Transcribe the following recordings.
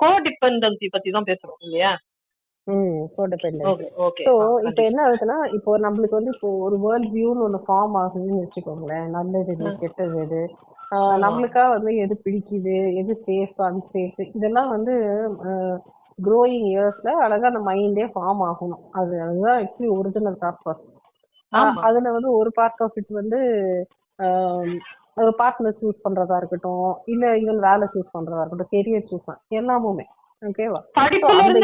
கோடிபெண்டன்சி பத்தி தான் பேசுறோம் இல்லையா? கோடிபெண்டன்சி. ஸோ இப்போ என்ன ஆகுதுன்னா, இப்போ நம்மளுக்கு வந்து இப்போ ஒரு வேர்ல்ட் வியூன்னு ஒன்று ஃபார்ம் ஆகுதுன்னு வச்சுக்கோங்களேன். நல்லது எது, கெட்டது எது, நம்மளுக்கா வந்து எது பிடிக்குது, எது சேஃப் அன்சேஃப், இதெல்லாம் வந்து க்ரோயிங் இயர்ஸ்ல அழகா அந்த மைண்டே ஃபார்ம் ஆகணும். அதுதான் ஆக்சுவலி ஒரிஜினல் தாட் ப்ராசஸ். அதுல வந்து ஒரு பார்ட் ஆஃப் இட் வந்து ஒரு பார்ட்னர் சூஸ் பண்றதா இருக்கட்டும், இல்ல ஈவன் வேலை சூஸ் பண்றதா இருக்கட்டும், கெரியர் சூஸ் பண்ண எல்லாமுமே ஓகேவா, படிப்புல இருந்து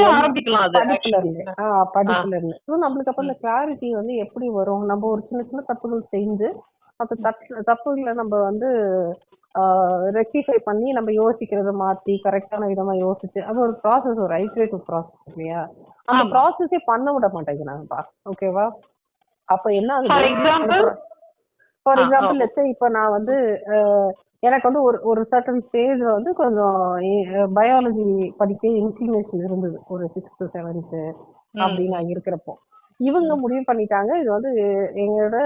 நம்மளுக்கு அப்ப இந்த கிளாரிட்டி வந்து எப்படி வரும்? நம்ம ஒரு சின்ன சின்ன தப்புகள் செஞ்சு அந்த தப்புகளை நம்ம வந்து ரெக்டிஃபை பண்ணி நம்ம யோசிக்கிறத மாத்தி கரெக்டான விதமா யோசிச்சு, அது ஒரு ப்ராசஸ், ஒரு ஐட்ரேட்டிவ் ப்ராசஸ் இல்லையா? அந்த ப்ராசஸே பண்ண விட மாட்டேங்கிறாங்கப்பா. ஓகேவா? அப்ப என்ன ஆகுது? ஃபார் எக்ஸாம்பிள் இப்ப நான் வந்து எனக்கு வந்து ஒரு சர்டன் ஸ்டேஜ்ல வந்து கொஞ்சம் பயாலஜி படிக்க இன்க்ளினேஷன் இருந்தது, ஒரு 6th 7th அப்படின்னு நான் இருக்கிறப்போ இவங்க முடிவு பண்ணிட்டாங்க, இது வந்து எங்களோட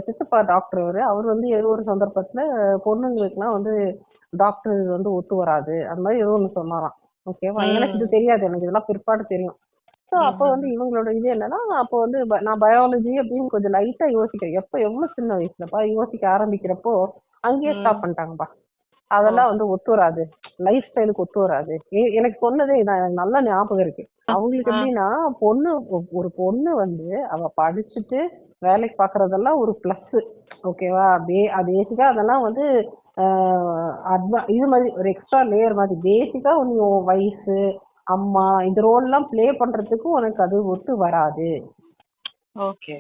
சித்தப்பா டாக்டர், அவர் வந்து ஏதோ ஒரு சந்தர்ப்பத்துல பொண்ணுங்களுக்குலாம் வந்து டாக்டர் வந்து ஒத்து வராது அந்த மாதிரி ஏதோ ஒண்ணு சொன்னாராம். ஓகேவா? எனக்கு இது தெரியாது, எனக்கு இதெல்லாம் பிற்பாடு தெரியும். ஸோ அப்போ வந்து இவங்களோட இது என்னன்னா, அப்போ வந்து நான் பயாலஜி அப்படின்னு கொஞ்சம் லைட்டா யோசிக்கிறேன். எவ்வளவு சின்ன வயசுலப்பா யோசிக்க ஆரம்பிக்கிறப்போ அங்கேயே ஸ்டாப் பண்ணிட்டாங்கப்பா. அதெல்லாம் வந்து ஒத்து வராது, லைஃப் ஸ்டைலுக்கு ஒத்து வராது. எனக்கு சொன்னதே எனக்கு நல்ல ஞாபகம் இருக்கு. அவங்களுக்கு எப்படின்னா, ஒரு பொண்ணு வந்து அவ படிச்சுட்டு வேலைக்கு பாக்குறதெல்லாம் ஒரு பிளஸ். ஓகேவா? பேசிக்கா அதெல்லாம் வந்து இது மாதிரி ஒரு எக்ஸ்ட்ரா லேயர் மாதிரி. பேசிக்கா உன் வயசு, அம்மா, இந்த ரோல் எல்லாம் பிளே பண்றதுக்கு உனக்கு அது ஒத்து வராது. ஓகே.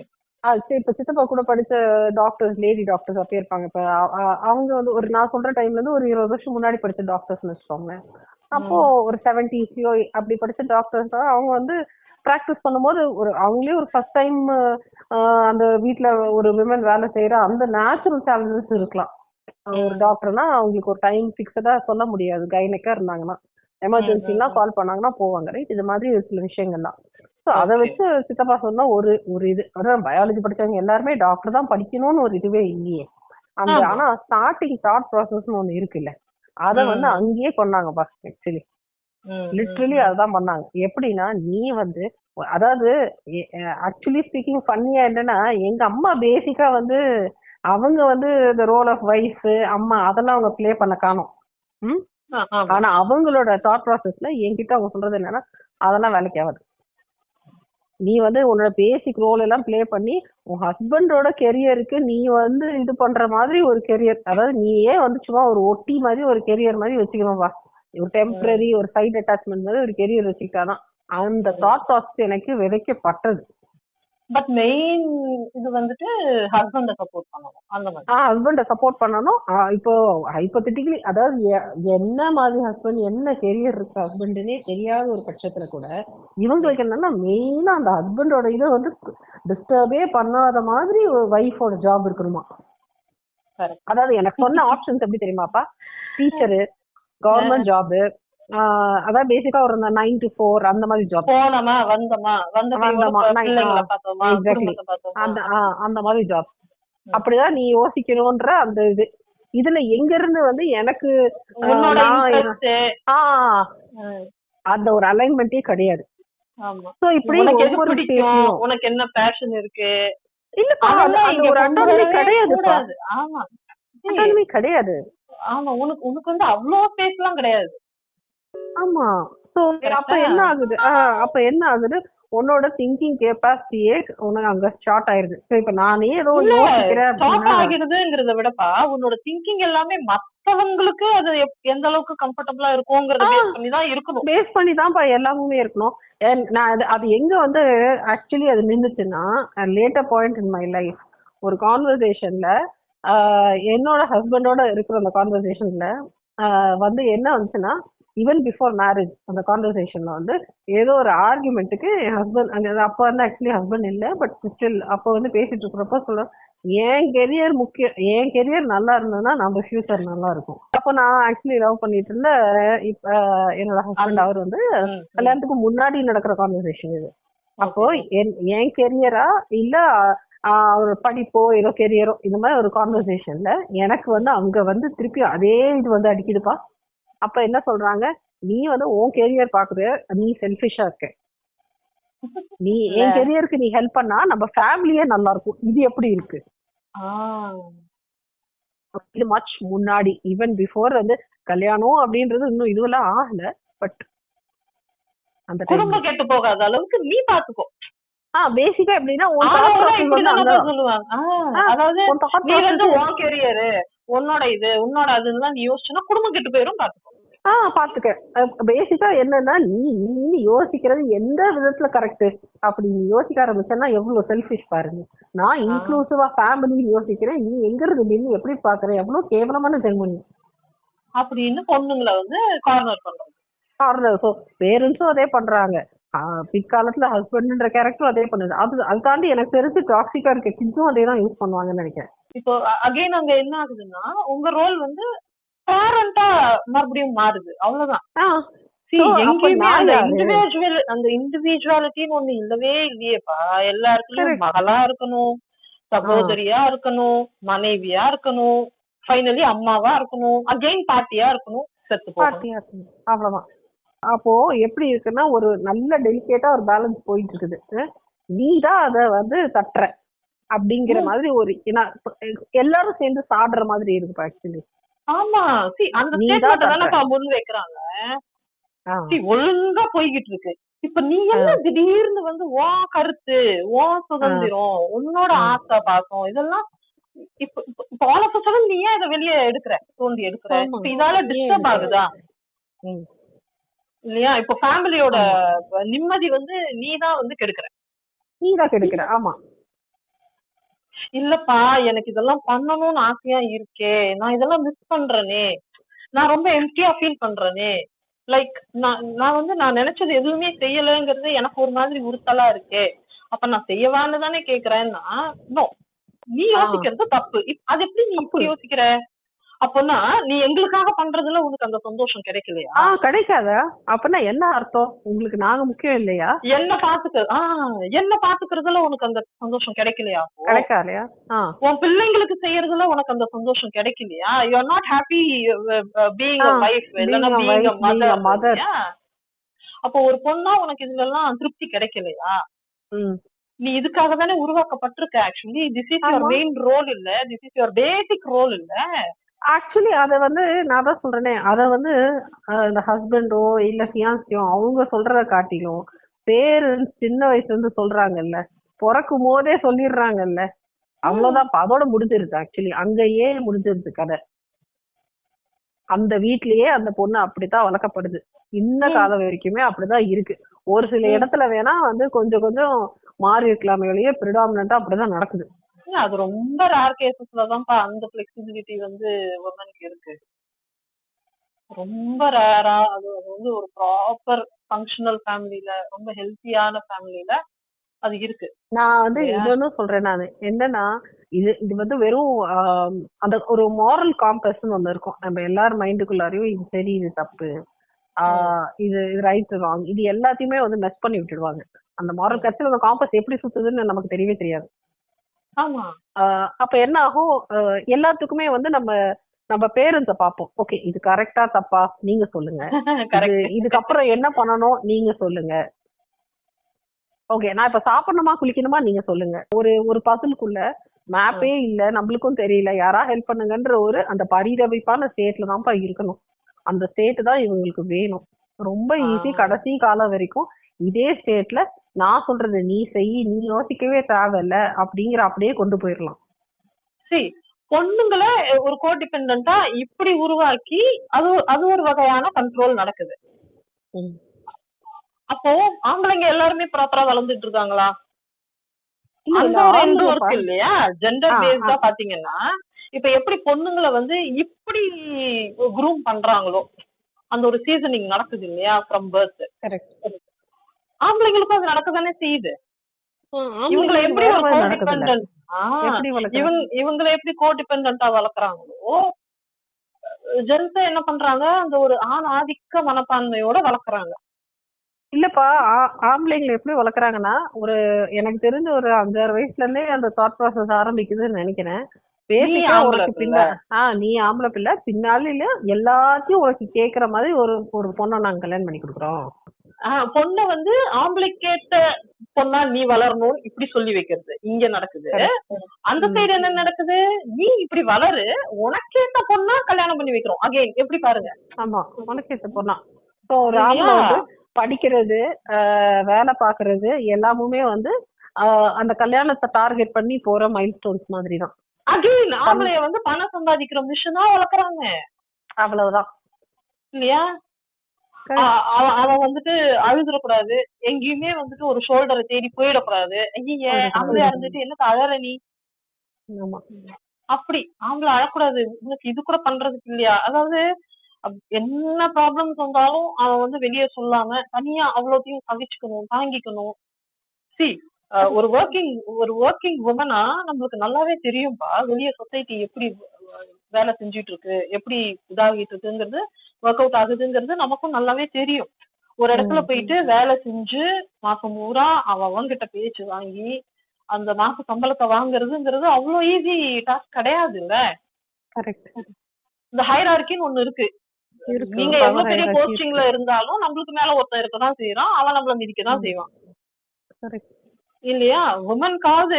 இப்ப சித்தப்பா கூட படிச்ச டாக்டர்ஸ், லேடி டாக்டர்ஸ் அப்படி இருப்பாங்க. இப்ப அவங்க வந்து ஒரு நான் சொல்ற டைம்ல இருந்து ஒரு 20 வருஷம் முன்னாடி படிச்ச டாக்டர்ஸ் வச்சுக்கோங்க. அப்போ ஒரு 70s அப்படி படிச்ச டாக்டர்ஸ் அவங்க வந்து பிராக்டிஸ் பண்ணும்போது அவங்களே ஒரு ஃபர்ஸ்ட் டைம் அந்த வீட்டுல ஒரு விமன் வேலை செய்யற அந்த நேச்சுரல் சேலஞ்சஸ் இருக்கலாம். ஒரு டாக்டர்னா அவங்களுக்கு ஒரு டைம் பிக்ஸடா சொல்ல முடியாது. கைனக்கா இருந்தாங்கன்னா எமர்ஜென்சிலாம் கால் பண்ணாங்கன்னா போவாங்க, ரைட்? இது மாதிரி சில விஷயங்கள்லாம். அதை வச்சு சித்தப்பா சொன்னா ஒரு இது, அதான் பயாலஜி படிச்சவங்க எல்லாருமே டாக்டர் தான் படிக்கணும்னு ஒரு இதுவே இல்லையே. அந்த ஆனா ஸ்டார்டிங் தாட் ப்ராசஸ்னு ஒண்ணு இருக்குல்ல, அத வந்து அங்கேயே பண்ணாங்கப்பா. ஆக்சுவலி லிட்ரலி அதுதான் பண்ணாங்க. எப்படின்னா, நீ வந்து அதாவது ஆக்சுவலி ஸ்பீக்கிங் பண்ணியா என்னன்னா, எங்க அம்மா பேசிக்கா வந்து அவங்க வந்து இந்த ரோல் ஆஃப் வைஃப், அம்மா அதெல்லாம் அவங்க பிளே பண்ண காணோம். ஆனா அவங்களோட தாட் ப்ராசஸ்ல என்கிட்ட அவங்க சொல்றது என்னன்னா, அதெல்லாம் வேலைக்கு ஆகாது. நீ வந்து உன்னோட பேசிக் ரோல் எல்லாம் பிளே பண்ணி உன் ஹஸ்பண்டோட கெரியருக்கு நீ வந்து இது பண்ற மாதிரி ஒரு கெரியர், அதாவது நீயே வந்து சும்மா ஒரு ஒட்டி மாதிரி ஒரு கெரியர் மாதிரி வச்சுக்கணும்பா. ஒரு டெம்பரரி ஒரு சைட் அட்டாச்மெண்ட் மாதிரி ஒரு கெரியர் வச்சுக்கிட்டாதான் அந்த தாட் ப்ராசஸ் எனக்கு விதைக்கப்பட்டது. பட் மெயின் இது வந்துட்டு ஹஸ்பண்ட சப்போர்ட் பண்ணணும். அந்த மாதிரி ஹஸ்பண்ட சப்போர்ட் பண்ணணும். இப்போ ஹைப்போதெட்டிக்கலி, அதாவது என்ன மாதிரி ஹஸ்பண்ட், என்ன கெரியர் இருக்கு ஹஸ்பண்ட்னே தெரியாத ஒரு பட்சத்துல கூட இவங்களுக்கு என்னன்னா மெயினா அந்த ஹஸ்பண்டோட இதை வந்து டிஸ்டர்பே பண்ணாத மாதிரி ஒரு வைஃபோட ஜாப் இருக்கணுமா. அதாவது எனக்கு சொன்ன ஆப்ஷன்ஸ் எப்படி தெரியுமாப்பா? டீச்சரு, கவர்மெண்ட் ஜாபு, அதான் பேசிக்கா ஒரு 9 to 4 அந்த மாதிரி ஜாப், அந்த மாதிரி ஜாப். அப்படிதான் நீ யோசிக்கணும்ன்ற அந்த இது. இதுல எங்க இருந்து வந்து எனக்கு அந்த ஒரு அலைன்மெண்டே கிடையாது. இப்படி உனக்கு என்ன பேஷன் இருக்கு, இல்லப்பா அந்த ஒரு அட்டானமி கிடையாதுப்பா. அட்டானமி கிடையாது. ஆமா, உனக்கு வந்து அவ்வளவு ஸ்பேஸ் எல்லாம் கிடையாது. ஆமா. சோ அப்ப என்ன ஆகுது, உன்னோட திங்கிங் கெப்பாசிட்டியே உனக்கு அங்க ஸ்டார்ட் ஆயிருது. இப்ப நானே ஏதோ யோசிக்கிறேன் விடப்பா, உன்னோட திங்கிங் எல்லாமே மத்தவங்களுக்கு அது எந்த அளவுக்கு கம்ஃபர்டபுளா இருக்கும்ங்கறத பேஸ் பண்ணி தான் இருக்கணும். பேஸ் பண்ணி தான் எல்லாமே இருக்கணும். நான் அது எங்க வந்து ஆக்சுவலி அது நின்னுச்சுன்னா, later point in my life, ஒரு கான்வர்சேஷன்ல என்னோட ஹஸ்பண்டோட இருக்கிற அந்த கான்வர்சேஷன்ல வந்து என்ன வந்துச்சுன்னா, ஈவன் பிஃபோர் மேரேஜ் அந்த கான்வர்சேஷன்ல வந்து ஏதோ ஒரு ஆர்குமெண்ட்டுக்கு என் ஹஸ்பண்ட் அங்க, அப்ப வந்து ஆக்சுவலி ஹஸ்பண்ட் இல்லை, பட் ஸ்டில் அப்ப வந்து பேசிட்டு இருக்கிறப்ப சொல்ல, என் கெரியர் முக்கியம், என் கெரியர் நல்லா இருந்ததுன்னா நம்ம ஃபியூச்சர் நல்லா இருக்கும். அப்போ நான் ஆக்சுவலி லவ் பண்ணிட்டு இருந்த இப்ப என்னோட ஹஸ்பண்ட் அவர் வந்து கல்யாணத்துக்கு முன்னாடி நடக்கிற கான்வர்சேஷன் இது. அப்போ என் கெரியரா இல்ல ஒரு படிப்போ ஏதோ கெரியரோ இந்த மாதிரி ஒரு கான்வர்சேஷன்ல எனக்கு வந்து அங்க வந்து திருப்பி அதே இது வந்து அடிக்குதுப்பா. அப்ப என்ன சொல்றாங்க, நீ வந்து உன் கெரியர் பாக்குற, நீ செல்ஃபிஷா இருக்க. நீ என் கெரியருக்கு நீ ஹெல்ப் பண்ணா நம்ம ஃபேமிலியே நல்லா இருக்கும். இது எப்படி இருக்கு? இது மச் முன்னாடி, ஈவன் பிஃபோர் வந்து கல்யாணம் அப்படின்றது இன்னும் இதுவெல்லாம் ஆகல. பட் அந்த குடும்பம் கெட்டு போகாத அளவுக்கு நீ பாத்துக்கோ. பேசிக்கா எப்படின்னா சொல்லுவாங்க, அதாவது நீ வந்து உன் கெரியரு உன்னோட இது உன்னோட அதுன்னு நீ யோசிச்சுன்னா குடும்பம் கெட்டு போயிரும். பாத்துக்கோ. பாத்துக்க. பேசிக்கா என்னன்னா நீ யோசிக்கிறது எந்த விதத்துல கரெக்ட் அப்படி நீ யோசிக்க ஆரம்பிச்சா எவ்வளவு செல்ஃபிஷ் பாருங்க. நான் இன்க்ளூசிவா ஃபேமிலி யோசிக்கிறேன், நீ எங்க இருந்து நின்று எப்படி பாக்குற, எவ்வளவு கேவலமான ஜெர்மனி அப்படின்னு பொண்ணுங்களை வந்து கார்னர் பண்றாங்க. கார்னர். சோ பேரண்ட்ஸும் அதே பண்றாங்க, பிற்காலத்துல ஹஸ்பண்ட்ன்ற கேரக்டரும் அதே பண்ணுது. அது தாண்டி எனக்கு தெரிஞ்சு டாக்ஸிக்கா இருக்க கிட்ஸும் அதே தான் யூஸ் பண்ணுவாங்கன்னு நினைக்கிறேன். இப்போ அகைன் அங்க என்ன ஆகுதுன்னா உங்க ரோல் வந்து பேரண்டா மறுபடியும் மாறுது, அவ்வளவுதான். அந்த இண்டிவிஜுவாலிட்டின்னு ஒண்ணு இல்லவே இல்லையேப்பா. எல்லாருக்கும் மகளா இருக்கணும், சகோதரியா இருக்கணும், மனைவியா இருக்கணும், ஃபைனலி அம்மாவா இருக்கணும், அகைன் பாட்டியா இருக்கணும், செத்து பாட்டியா இருக்கணும், அவ்வளவுதான். அப்போ எப்படி இருக்குன்னா ஒரு நல்ல டெலிகேட்டா ஒரு பேலன்ஸ் போயிட்டு இருக்குது. நீதான் அத வந்து தட்டுற அப்படிங்கிற மாதிரி ஒரு எல்லாரும் சேர்ந்து சாடுற மாதிரி இருக்கு ஆக்சுவலி. ஆமா, அந்த ஸ்டேட்மென்ட் தானப்பா முன் வைக்கிறாங்க. ஒழுங்கா போய்கிட்டு இருக்கு. இப்ப நீ என்ன திடீர்னு வந்து உன் கருத்து, உன் சுதந்திரம், உன்னோட ஆசை பாசம் இதெல்லாம் இப்ப ஆல் ஆஃப் அ சடன் நீ ஏன் இதை வெளியே எடுக்கிற, தோண்டி எடுக்கிற? இதால டிஸ்டர்ப் ஆகுதா இல்லையா? இப்ப ஃபேமிலியோட நிம்மதி வந்து நீதான் வந்து கெடுக்கிற. ஆமா. இல்லப்பா எனக்கு இதெல்லாம் பண்ணணும்னு ஆசையா இருக்கே, நான் இதெல்லாம் மிஸ் பண்றேனே, நான் ரொம்ப எம்டியா ஃபீல் பண்றேனே, லைக் நான் வந்து நான் நினைச்சது எதுவுமே செய்யலங்கிறது எனக்கு ஒரு மாதிரி உறுத்தலா இருக்கே, அப்ப நான் செய்யவான்னு தானே கேக்குறேன்னா, நோ, நீ யோசிக்கிறது தப்பு. அது எப்படி நீ இப்படி யோசிக்கிற? அப்பனா நீ எங்களுக்காக பண்றதுல உனக்கு அந்த சந்தோஷம் கிடைக்கலையா? கிடைக்காதா? அப்பனா என்ன அர்த்தம்? உங்களுக்கு நாங்க முக்கியம் இல்லையா? என்ன பாத்துக்கிறதுல உனக்கு அந்த சந்தோஷம் கிடைக்கலையா? கிடைக்கலையா? உன் பிள்ளைங்களுக்கு செய்யறதுல உனக்கு அந்த சந்தோஷம் கிடைக்கலையா? You are not happy being a wife, இல்லனா பீயிங் a mother. அப்போ ஒரு பொண்ணா உனக்கு இதுல எல்லாம் திருப்தி கிடைக்கலையா? நீ இதுக்காக தானே உருவாக்கப்பட்டிருக்க. Actually this is your main role இல்ல, this is your basic role இல்ல. ஆக்சுவலி அத வந்து நான் தான் சொல்றேனே, அத வந்து இந்த ஹஸ்பண்டோ இல்ல ஃபியான்சியோ அவங்க சொல்றத காட்டிலும் பேரண்ட்ஸ் சின்ன வயசுல இருந்து சொல்றாங்கல்ல, பிறக்கும் போதே சொல்லிடுறாங்கல்ல, அவ்வளவுதான். அதோட முடிஞ்சிருது. ஆக்சுவலி அங்கேயே முடிஞ்சிருது கதை. அந்த வீட்லயே அந்த பொண்ணு அப்படித்தான் வளர்க்கப்படுது. இந்த காலம் வரைக்குமே அப்படிதான் இருக்கு. ஒரு சில இடத்துல வேணா வந்து கொஞ்சம் கொஞ்சம் மாறி இருக்கலாமே ஒழிய பிரிடாமினன்ட்டா அப்படிதான் நடக்குது. அது ரொம்ப ரேர் கேசஸ்ல தான்ப்பா அந்த ஃபிளெக்சிபிலிட்டி வந்து உமனுக்கு இருக்கு. ரொம்ப ரேரா அது வந்து ஒரு ப்ராப்பர் ஃபங்க்ஷனல் ஃபேமிலில, ரொம்ப ஹெல்த்தியான ஃபேமிலில அது இருக்கு. நான் வந்து இன்னொன்னு சொல்றேன். நான் என்னன்னா இது வந்து வெறும் அந்த ஒரு மாரல் காம்பஸ்ன்னு ஒண்ணு இருக்கும் நம்ம எல்லாரும் மைண்டுக்குள்ளாரையும். இது சரி, இது தப்பு, இது ரைட் ராங், இது எல்லாத்தையுமே வந்து மெஸ் பண்ணி விட்டுடுவாங்க. அந்த மாரல் கட்சியில் அந்த காம்பஸ் எப்படி சுத்துதுன்னு நமக்கு தெரியவே தெரியாது. அப்ப என்ன ஆகும், எல்லாத்துக்குமே வந்து நம்ம பேரண்ட்ஸ பாப்போம். ஓகே, இது கரெக்டா தப்பா நீங்க சொல்லுங்க, இதுக்கப்புறம் என்ன பண்ணணும் நீங்க சொல்லுங்க. ஓகே, நான் இப்ப சாப்பிடணுமா குளிக்கணுமா நீங்க சொல்லுங்க. ஒரு பசலுக்குள்ள மேப்பே இல்ல, நம்மளுக்கும் தெரியல, யாரா ஹெல்ப் பண்ணுங்கன்ற ஒரு அந்த பரிதவிப்பான ஸ்டேட்ல தான்ப்பா இருக்கணும். அந்த ஸ்டேட் தான் இவங்களுக்கு வேணும். ரொம்ப ஈஸி. கடைசி காலம் வரைக்கும் இதே ஸ்டேட்ல நான் சொல்றது நீ செய், நீ யோசிக்கவே தேவையில்ல அப்படிங்கிற அப்படியே கொண்டு போயிடலாம். சரி, பொண்ணுங்களை ஒரு கோடிபெண்டா இப்படி உருவாக்கி அது ஒரு வகையான கண்ட்ரோல் நடக்குது. அப்போ ஆம்பளைங்க எல்லாருமே ப்ராப்பரா வளர்ந்துட்டு இருக்காங்களா? அந்த ஒரு எண்ட் ஒர்க் இல்லையா? ஜெண்டர் பேஸ்டா பாத்தீங்கன்னா இப்ப எப்படி பொண்ணுங்களை வந்து இப்படி குரூம் பண்றாங்களோ அந்த ஒரு சீசனிங் நடக்குது இல்லையா ஃப்ரம் பர்த். ஆம்பளைங்களுக்கும் அது நடக்கதானே செய்யுது. இவங்களை எப்படி ஒரு கோடிபெண்டன்ட் இவங்களை எப்படி கோடிபெண்டன்டா வளர்க்குறாங்களோ ஜென்ஸ என்ன பண்றாங்க, அந்த ஒரு ஆண் ஆதிக்க மனப்பான்மையோட வளர்க்குறாங்க. இல்லப்பா, ஆம்பளைங்களை எப்படி வளர்க்குறாங்கன்னா, ஒரு எனக்கு தெரிஞ்ச ஒரு 5-6 வயசுல இருந்தே அந்த தாட் ப்ராசஸ் ஆரம்பிக்குதுன்னு நினைக்கிறேன். பேசிக்கா ஆம்பளை உனக்கு பிள்ளை. நீ ஆம்பளை பிள்ளை, பின்னால எல்லாத்தையும் உனக்கு கேக்குற மாதிரி ஒரு பொண்ணை நாங்க கல்யாணம் பண்ணி கொடுக்குறோம். பொண்ணை வந்து ஆம்பளைக்கேத்த பொண்ணா நீ வளரணும் இப்படி சொல்லி வைக்கிறது இங்க நடக்குது. அந்த சைடு என்ன நடக்குது, நீ இப்படி வளரு, உனக்கேத்த பொண்ணா கல்யாணம் பண்ணி வைக்கிறோம் அகைன். எப்படி பாருங்க. ஆமா, உனக்கேத்த பொண்ணா. ஸோ ஒரு ஆம்பளை வந்து படிக்கிறது, வேலை பாக்குறது எல்லாமுமே வந்து அந்த கல்யாணத்தை டார்கெட் பண்ணி போற மைல் ஸ்டோன்ஸ் மாதிரி தான். அகைன் ஆம்பளைய வந்து பணம் சம்பாதிக்கிற மிஷனா வளர்க்குறாங்க. அவ்வளவுதான் இல்லையா? அவன் வந்துட்டு அழுதுடக்கூடாது, எங்கேயுமே வந்துட்டு ஒரு ஷோல்டரை தேடி போயிடக்கூடாது. ஐய ஆம்பளையா இருந்துட்டு என்ன அழற நீ, அப்படி ஆம்பளை அழக்கூடாது, உனக்கு இது கூட பண்றதுக்கு இல்லையா? அதாவது என்ன ப்ராப்ளம்ஸ் வந்தாலும் அவன் வந்து வெளியே சொல்லாம தனியா அவ்வளோத்தையும் சகிச்சுக்கணும், தாங்கிக்கணும். சி ஒரு ஒர்க்கிங் உமனா நம்மளுக்கு நல்லாவே தெரியும்பா வெளியே சொசைட்டி எப்படி வேலை செஞ்சுட்டு இருக்கு, எப்படி இதாகிட்டு இருக்குங்கிறது, ஒர்க் அவுட் ஆகுதுங்கிறது நமக்கும் நல்லாவே தெரியும். ஒரு இடத்துல போயிட்டு வேலை செஞ்சு மாசம் பூரா அவன்கிட்ட பேச்சு வாங்கி அந்த மாச சம்பளத்தை வாங்குறதுங்கிறது அவ்வளவு ஈஸி டாஸ்க் கிடையாது இல்ல. இந்த ஹைரார்கின்னு ஒண்ணு இருக்கு. நீங்க எவ்வளவு பெரிய போஸ்டிங்ல இருந்தாலும் நம்மளுக்கு மேல ஒருத்தன் இருக்கதான் செய்யறான், அவன் நம்மள மிதிக்கதான் செய்வான் இல்லையா? உமனுக்காவது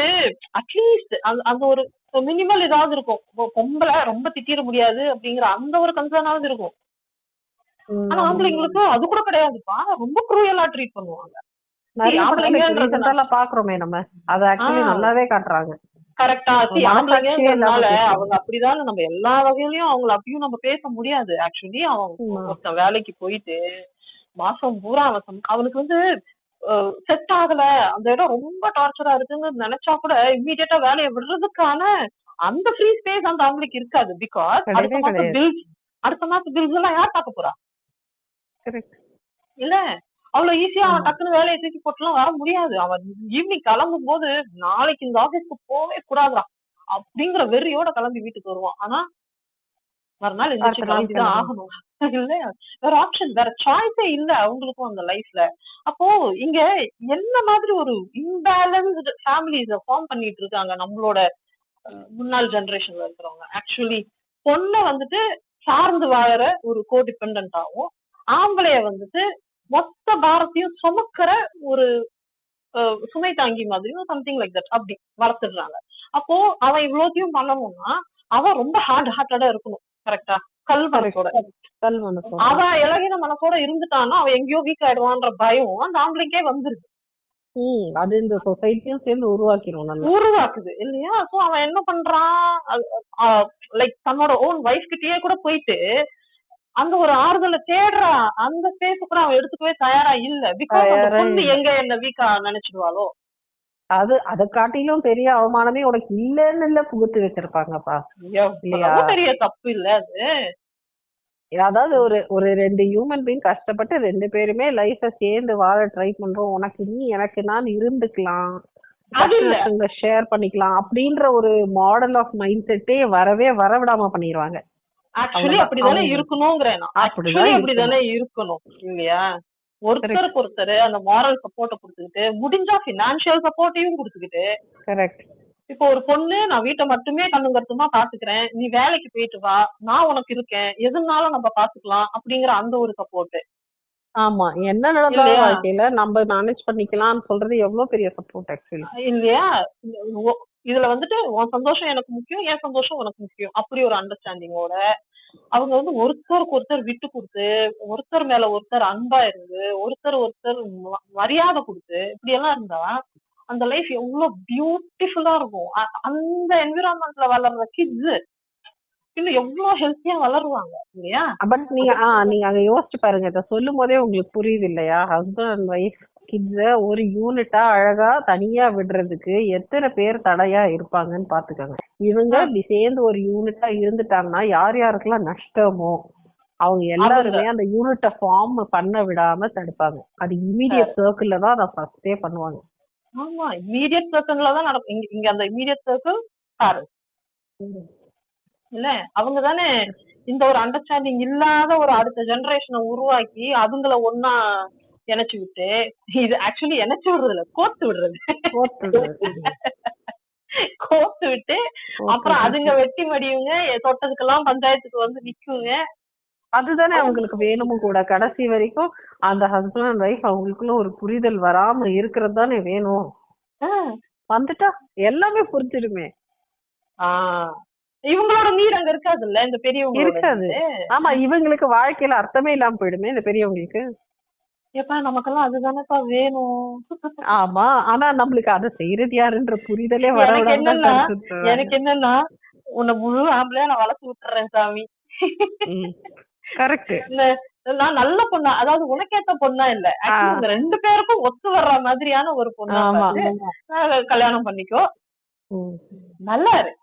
அட்லீஸ்ட் அந்த ஒரு மினிமல் ஏதாவது இருக்கும். பொம்பளை ரொம்ப திட்டிட முடியாது அப்படிங்கிற அந்த ஒரு கன்சர்னாவது இருக்கும். ஆனா ஆம்பளைங்களுக்கு அது கூட கிடையாதுப்பா, ரொம்ப குரூயலா ட்ரீட் பண்ணுவாங்க. பாக்குறோமே நம்ம, அத ஆக்சுவலி நல்லாவே காட்டுறாங்க. கரெக்டா? ஆம்பளைங்கனால அவங்க அப்படிதான், நம்ம எல்லா வகையிலயும் அவங்கள அப்படியும் நம்ம பேச முடியாது. ஆக்சுவலி அவன் வேலைக்கு போயிட்டு மாசம் பூரா அவனுக்கு வந்து செட் ஆகல, அந்த இடம் ரொம்ப டார்ச்சரா இருக்குன்னு நினைச்சா கூட இம்மீடியட்டா வேலையை விடுறதுக்கான அந்த ஃப்ரீ ஸ்பேஸ் அந்த ஆம்பளைக்கு இருக்காது. பிகாஸ் அடுத்த மாசம் பில்ஸ் எல்லாம் யார் பார்க்க போறா இல்ல? அவ்வளவு ஈஸியா அவன் டக்குன்னு வேலையை தூக்கி போட்டுலாம் வர முடியாது. அவன் ஈவினிங் கிளம்பும் போது நாளைக்கு இந்த ஆபீஸ்க்கு போவே கூடாதா அப்படிங்கிற வெறியோட கிளம்பி வீட்டுக்கு வருவான். ஆனா மறுநாள் எந்திரிச்சு கிளம்பிதான் ஆகணும். இல்ல, வேற ஆப்ஷன், வேற சாய்ஸே இல்ல அவங்களுக்கும் அந்த லைஃப்ல. அப்போ இங்க என்ன மாதிரி ஒரு இம்பேலன்ஸ்டு ஃபேமிலிஸ ஃபார்ம் பண்ணிட்டு இருக்காங்க நம்மளோட முன்னாள் ஜெனரேஷன்ல இருக்கிறவங்க. ஆக்சுவலி பொண்ணை வந்துட்டு சார்ந்து வாழற ஒரு கோ டிபெண்டாவும், ஆம்பளைய வந்துட்டு மொத்த பாரத்தையும் சுமக்கிற ஒரு சுமை தாங்கி மாதிரியும் சம்திங் லைக் தட் அப்படி வளர்த்துடுறாங்க. அப்போ அவன் இவ்வளோத்தையும் பண்ணணும்னா அவன் ரொம்ப ஹார்ட் ஹார்ட்டடா இருக்கணும். கரெக்டா? கல் மனசோட. அவன் இலகின மனசோட இருந்துட்டான்னா அவன் எங்கேயோ வீக் ஆயிடுவான்ற பயம் அந்த ஆம்பளைக்கே வந்துருது. அது இந்த சொசைட்டியும் சேர்ந்து உருவாக்குது இல்லையா? சோ அவன் என்ன பண்றான், லைக் தன்னோட ஓன் வைஃப் கிட்டயே கூட போயிட்டு அந்த ஒரு ஆறுதலை தேடுறான். அந்த ஸ்பேஸ் கூட அவன் எடுத்துக்கவே தயாரா இல்ல. பிகாஸ் அந்த பொண்ணு எங்க என்ன வீக்கா நினைச்சிடுவாளோ. அத காட்டிலும் பெரிய அவமானமே உனக்கு இல்லன்னு இல்ல புகுத்து வச்சிருப்பாங்கப்பா. பெரிய தப்பு இல்ல அது. அதாவது ஒரு ரெண்டு ஹியூமன் பீயிங் கஷ்டப்பட்டு ரெண்டு பேருமே லைஃப சேர்ந்து வாழ ட்ரை பண்றோம், உனக்கு நீ எனக்கு நான் இருந்துக்கலாம், ஷேர் பண்ணிக்கலாம் அப்படின்ற ஒரு மாடல் ஆஃப் மைண்ட் செட்டே வர விடாம பண்ணிடுவாங்க. ஆக்சுவலி அப்படிதானே இருக்கணும்ங்கிறேன். அப்படிதானே இருக்கணும் இல்லையா? ஒருத்தருக்கு ஒருத்தர் அந்த மாரல் சப்போர்ட்டை கொடுத்துக்கிட்டு, முடிஞ்சா பினான்சியல் சப்போர்ட்டையும் கொடுத்துக்கிட்டு. கரெக்ட். இப்போ ஒரு பொண்ணு, நான் வீட்டை மட்டுமே கண்ணுங்கருத்துமா பாத்துக்கிறேன், நீ வேலைக்கு போயிட்டு வா, நான் உனக்கு இருக்கேன், எதுனாலும் நம்ம பாத்துக்கலாம் அப்படிங்கிற அந்த ஒரு சப்போர்ட். ஆமா, என்ன நடந்தாலும் வாழ்க்கையில நம்ம மேனேஜ் பண்ணிக்கலாம்னு சொல்றது எவ்வளவு பெரிய சப்போர்ட் ஆக்சுவலி இல்லையா? இதுல வந்துட்டு உன் சந்தோஷம் எனக்கு முக்கியம், என் சந்தோஷம் உனக்கு முக்கியம், அப்படி ஒரு அண்டர்ஸ்டாண்டிங்கோட அவங்க வந்து ஒருத்தருக்கு ஒருத்தர் விட்டு கொடுத்து, ஒருத்தர் மேல ஒருத்தர் அன்பா இருந்து, ஒருத்தர் மரியாதை கொடுத்து, இப்படி எல்லாம் இருந்தா அந்த லைஃப் எவ்வளவு பியூட்டிஃபுல்லா இருக்கும். அந்த என்விரான்மெண்ட்ல வளர்ற கிட்ஸ் இன்னும் எவ்வளவு ஹெல்த்தியா வளருவாங்க இல்லையா? பட் நீங்க அங்க யோசிச்சு பாருங்க, இத சொல்லும் போதே உங்களுக்கு புரியுது இல்லையா? ஹஸ்பண்ட் அண்ட் ஒய்ஃப் கிட்ஸ ஒரு யூனிட்டா அழகா தனியா விடுறதுக்கு எத்தனை பேர் தடையா இருப்பாங்கன்னு பாத்துக்கோங்க. இவங்க இப்படி சேர்ந்து ஒரு யூனிட்டா இருந்துட்டாங்கன்னா யார் யாருக்கெல்லாம் நஷ்டமோ அவங்க எல்லாருமே அந்த யூனிட்ட ஃபார்ம் பண்ண விடாம தடுப்பாங்க. அது இமீடியட் சர்க்கிள்ல தான் அதை ஃபர்ஸ்டே பண்ணுவாங்க. ஆமா, இமீடியட் சர்க்கிள்ல தான் நடக்கும். இங்க அந்த இமீடியட் சர்க்கிள் இல்ல, அவங்க தானே இந்த ஒரு அண்டர்ஸ்டாண்டிங் இல்லாத ஒரு அடுத்த ஜெனரேஷனை உருவாக்கி அதுங்கள ஒன்னா இணைச்சு விட்டு, இது ஆக்சுவலி இணைச்சு விடுறது இல்ல, கோர்த்து விடுறது. கோர்த்து விட்டு அப்புறம் அதுங்க வெட்டி மடியுங்க, தொட்டதுக்கெல்லாம் பஞ்சாயத்துக்கு வந்து நிக்குங்க. அதுதானே அவங்களுக்கு வேணுமும் கூட. கடைசி வரைக்கும் அந்த ஹஸ்பண்ட் அண்ட் ஒய்ஃப் அவங்களுக்குள்ள ஒரு புரிதல் வராம இருக்கிறது தானே வேணும். வந்துட்டா எல்லாமே புரிஞ்சிடுமே. இவங்களோட நீர் அங்க இருக்காதுல்ல, இந்த பெரியவங்க இருக்காது. ஆமா, இவங்களுக்கு வாழ்க்கையில அர்த்தமே இல்லாம போயிடுமே இந்த பெரியவங்களுக்கு. ஏப்பா நமக்கெல்லாம் அதுதானப்பா வேணும். ஆமா, ஆனா நம்மளுக்கு அதை செய்யறது யாருன்ற புரிதலே எனக்கு என்னன்னா உன்னை முழு ஆம்பளையா நான் வளர்த்து விட்டுறேன் சாமி. கரெக்ட். நான் நல்ல பொண்ணா, அதாவது உனக்கேத்த பொண்ணா இல்ல, இந்த 2 பேருக்கும் ஒத்து வர்ற மாதிரியான ஒரு பொண்ணா கல்யாணம் பண்ணிக்கோ, நல்லா இரு,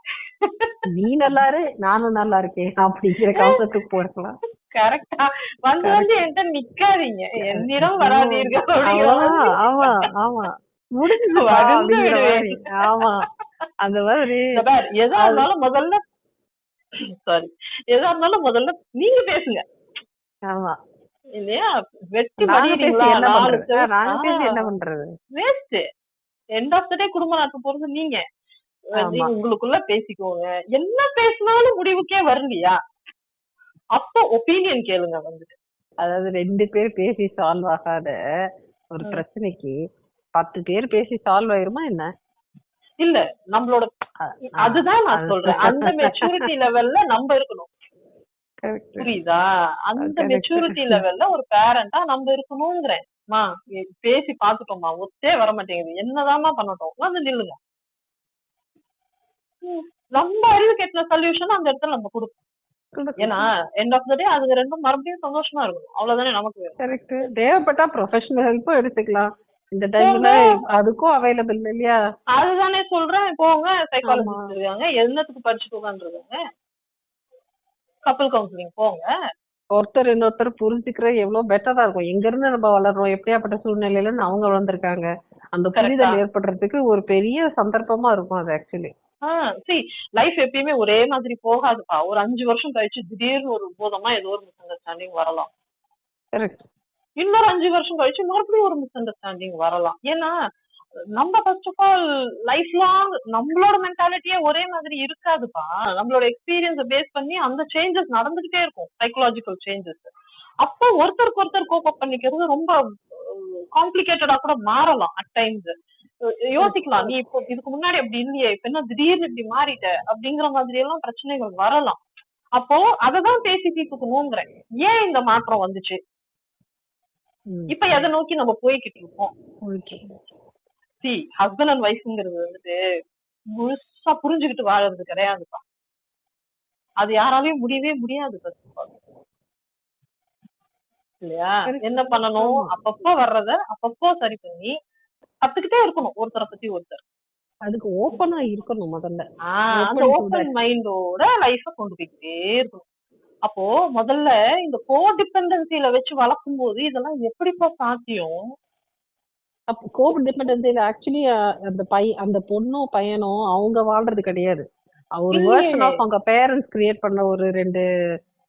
நீ நல்லா இரு நானும் நல்லா இருக்கேன் அப்படிங்கிற கான்செப்டுக்கு போறலாம். கரெக்டா வந்து வந்து என்கிட்ட நிக்காதீங்க, என்னிடம் வராதீர்கள். ஆமா ஆமா, முடிஞ்சு. ஆமா, அந்த மாதிரி எதா இருந்தாலும் முதல்ல சாரி எதா இருந்தாலும் முதல்ல நீங்க பேசுங்க. ஆமா இல்லையா, வெட்டி மடியீங்களா, என்ன பண்றது, வேஸ்ட். எண்ட் ஆஃப் தி டே குடும்ப நடத்த போறது நீங்க. உங்களுக்குள்ள பேசிக்கோங்க, என்ன பேசினாலும் முடிவுக்கே வரலையா, அப்போ ஒப்பீனியன் கேளுங்க வந்துட்டு. அதாவது 2 பேர் பேசி சால்வ் ஆகாத ஒரு பிரச்சனைக்கு 10 பேர் பேசி சால்வ் ஆயிருமா என்ன? இல்ல, நம்மளோட அதுதான் நான் சொல்றேன், அந்த மெச்சூரிட்டி லெவல்ல நம்ம இருக்கணும். புரியுதா? அந்த மெச்சூரிட்டி லெவல்ல ஒரு பேரண்டா நம்ம இருக்கணும்ங்கிறேன். பேசி பாத்துட்டோமா, ஒத்தே வர மாட்டேங்குது, என்னதாமா பண்ணட்டும், வந்து நில்லுங்க. நம்ம அறிவுக்கு எத்தனை சொல்யூஷன் அந்த இடத்துல நம்ம கொடுப்போம். ஏன்னா எண்ட் ஆஃப் தி டே அதுங்க ரெண்டும் மறுபடியும் சந்தோஷமா இருக்கும், அவ்வளவுதானே நமக்கு. கரெக்ட். தேவைப்பட்டா ப்ரொஃபஷனல் ஹெல்ப்பும் எடுத்துக்கலாம் இந்த டைம்ல, அதுக்கும் அவைலபிள் இல்லையா? அதுதானே சொல்றேன், போங்க, சைக்காலஜிஸ்ட் இருக்காங்க, என்னத்துக்கு படிச்சுட்டு உட்காந்துருக்காங்க, கப்பல் கவுன்சிலிங் போங்க. ஒருத்தர் இன்னொருத்தர் புரிஞ்சுக்கிற எவ்வளவு பெட்டரா இருக்கும். எங்க இருந்து நம்ம வளர்றோம், எப்படியாப்பட்ட சூழ்நிலையில அவங்க வளர்ந்துருக்காங்க, அந்த புரிதல் ஏற்படுறதுக்கு ஒரு பெரிய சந்தர்ப்பமா இருக்கும் அது ஆக்சுவலி. லைஃப் எப்பயுமே ஒரே மாதிரி போகாதுப்பா. ஒரு 5 வருஷம் கழிச்சு திடீர்னு ஒரு போதமா ஏதோ ஒரு மிஸ் அண்டர்ஸ்டாண்டிங் வரலாம். இன்னொரு 5 வருஷம் கழிச்சு மறுபடியும் ஒரு மிஸ் அண்டர்ஸ்டாண்டிங் வரலாம். ஏன்னா நம்ம first of all life long நம்மளோட மென்டாலிட்டியே ஒரே மாதிரி இருக்காதுப்பா. நம்மளோட எக்ஸ்பீரியன்ஸை பேஸ் பண்ணி அந்த சேஞ்சஸ் நடந்துகிட்டே இருக்கும், சைக்கலாஜிக்கல் சேஞ்சஸ். அப்போ ஒருத்தருக்கு ஒருத்தர் கோப் அப் பண்ணிக்கிறது ரொம்ப காம்ப்ளிகேட்டடா கூட மாறலாம் அட் டைம்ஸ். யோசிக்கலாம், நீ இப்போ இதுக்கு முன்னாடி அப்படி இல்லையே, இப்ப என்ன திடீர்னு இப்படி மாறிட்ட அப்படிங்கிற மாதிரி எல்லாம் பிரச்சனைகள் வரலாம். அப்போ அததான் பேசி தீர்த்துக்கணுங்கிறேன். ஏன் இந்த மாற்றம் வந்துச்சு, இப்ப எதை நோக்கி நம்ம போய்கிட்டு இருக்கோம். ஹஸ்பண்ட் அண்ட் ஒய்ஃப்ங்கிறது வந்துட்டு முழுசா புரிஞ்சுக்கிட்டு வாழறது கிடையாதுப்பா. அது யாராலையும் முடியவே முடியாது இல்லையா? என்ன பண்ணணும், அப்பப்போ வர்றத அப்பப்போ சரி பண்ணி கத்துக்கிட்டே இருக்கணும் ஒருத்தரை பத்தி ஒருத்தர். அதுக்கு ஓப்பனா இருக்கணும் முதல்ல. அந்த ஓப்பன் மைண்டோட லைஃப கொண்டு போய்கிட்டே இருக்கணும். அப்போ முதல்ல இந்த கோ டிபெண்டன்சில வச்சு வளர்க்கும் போது இதெல்லாம் எப்படிப்பா சாத்தியம்? அப்போ கோ டிபெண்டன்சில ஆக்சுவலி அந்த பொண்ணும் பையனும் அவங்க வாழ்றது கிடையாது. ஒரு வெர்ஷன் ஆஃப் அவங்க பேரண்ட்ஸ் கிரியேட் பண்ண ஒரு 2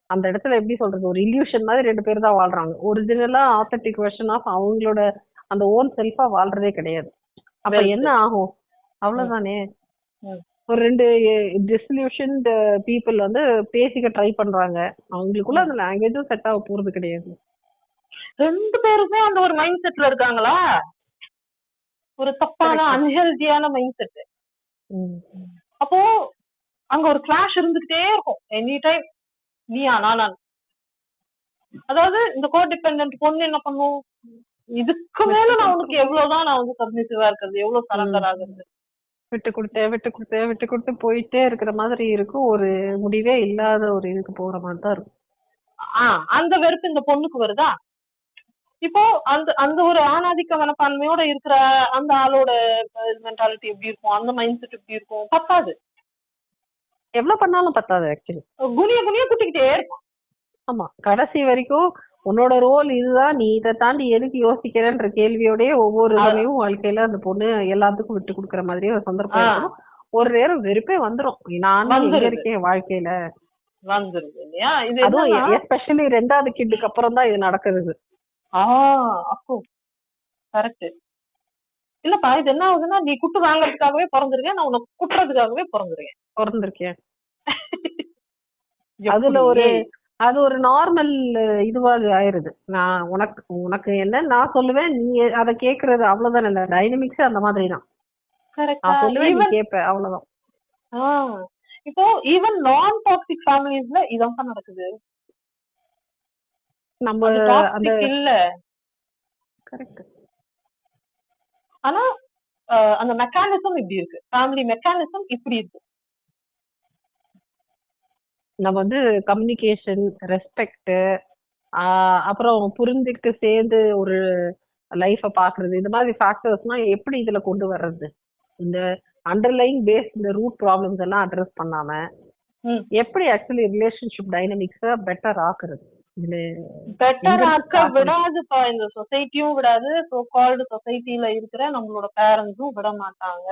அந்த இடத்துல எப்படி சொல்றது, ஒரு இல்யூஷன் மாதிரி 2 பேர் தான் வாழ்றாங்க. ஒரிஜினலா ஆத்தென்டிக் வெர்ஷன் ஆஃப் அவங்களோட அந்த ஓன் செல்ஃபா வாழ்றதே கிடையாது. அப்ப என்ன ஆகும், அவ்வளவுதானே. ஒரு 2 டிஸ்லியூஷன் பீப்புள் வந்து பேசிக்க ட்ரை பண்றாங்க, அவங்களுக்குள்ள அந்த லாங்குவேஜும் செட் ஆக போறது கிடையாது. 2 பேருமே அந்த ஒரு மைண்ட் செட்ல இருக்காங்களா, ஒரு தப்பான அன்ஹெல்தியான மைண்ட் செட். அப்போ அங்க ஒரு கிளாஷ் இருந்துகிட்டே இருக்கும் எனி டைம், நீயா நானா. அதாவது இந்த கோ டிபெண்டன்ட் பொண்ணு என்ன பண்ணும், இதுக்கு மேல நான் உனக்கு எவ்வளவுதான் நான் வந்து சப்மிசிவா இருக்கிறது, எவ்வளவு சரண்டர் ஆகுறது, விட்டு கொடுத்து போயிட்டே இருக்கிற மாதிரி இருக்கும். ஒரு முடிவே இல்லாத ஒரு இதுக்கு போற மாதிரி தான் இருக்கும். அந்த வெறுப்பு இந்த பொண்ணுக்கு வருதா, இப்போ அந்த அந்த ஒரு ஆணாதிக்க மனப்பான்மையோட இருக்கிற அந்த ஆளோட மென்டாலிட்டி எப்படி இருக்கும், அந்த மைண்ட் செட் எப்படி இருக்கும், பத்தாது. எவ்வளவு பண்ணாலும் பத்தாது ஆக்சுவலி. குனிய குட்டிக்கிட்டே இருக்கும். ஆமா, கடைசி வரைக்கும் உன்னோட ரோல் இதுதான், நீ இதை தாண்டி எதுக்கு யோசிக்கிறேன்ற கேள்வியோடய ஒவ்வொரு இதுலயும் வாழ்க்கையில அந்த பொண்ணு எல்லாத்துக்கும் விட்டு கொடுக்கற மாதிரியே ஒரு சந்தர்ப்பம் இருக்கும். ஒரு நேரம் வெறுப்பே வந்துரும், நான் எங்க இருக்கேன் வாழ்க்கையில வந்துருது இல்லையா. அதுவும் எஸ்பெஷலி 2வது கிட்டுக்கு அப்புறம் தான் இது நடக்குது. கரெக்ட். இல்லப்பா இது என்ன ஆகுதுன்னா, நீ குட்டு வாங்குறதுக்காகவே பிறந்திருக்கேன், நான் உனக்கு குட்டுறதுக்காகவே பிறந்திருக்கேன். பிறந்திருக்கேன். அதுல ஒரு அது ஒரு நார்மல் இதுவா ஆயிருது. நான் உனக்கு உனக்கு என்ன நான் சொல்லுவேன், நீ அதை கேக்குறது அவ்வளவுதான். இல்ல டைனமிக்ஸ் அந்த மாதிரி தான். நான் சொல்லுவேன், நீ கேப்ப, அவ்வளவுதான். இப்போ ஈவன் நான் டாக்ஸிக் ஃபேமிலிஸ்ல இதான் நடக்குது. நம்ம அந்த இல்ல கரெக்ட். ஆனா அந்த மெக்கானிசம் இப்படி இருக்கு, ஃபேமிலி மெக்கானிசம் இப்படி இருக்கு. நம்ம வந்து கம்யூனிகேஷன், ரெஸ்பெக்ட், அப்புறம் புரிஞ்சுக்கிட்டு சேர்ந்து ஒரு லைஃப பாக்குறது, இந்த மாதிரி ஃபேக்டர்ஸ்லாம் எப்படி இதுல கொண்டு வர்றது? இந்த அண்டர்லைங் பேஸ், இந்த ரூட் ப்ராப்ளம்ஸ் எல்லாம் அட்ரஸ் பண்ணாம எப்படி ஆக்சுவலி ரிலேஷன்ஷிப் டைனமிக்ஸ பெட்டர் ஆக்குறது? இதுல பெட்டர் ஆக்க விடாதுப்பா, இந்த சொசைட்டியும் விடாது, சோ கால்டு சொசைட்டில இருக்கிற நம்மளோட பேரண்ட்ஸும் விட மாட்டாங்க.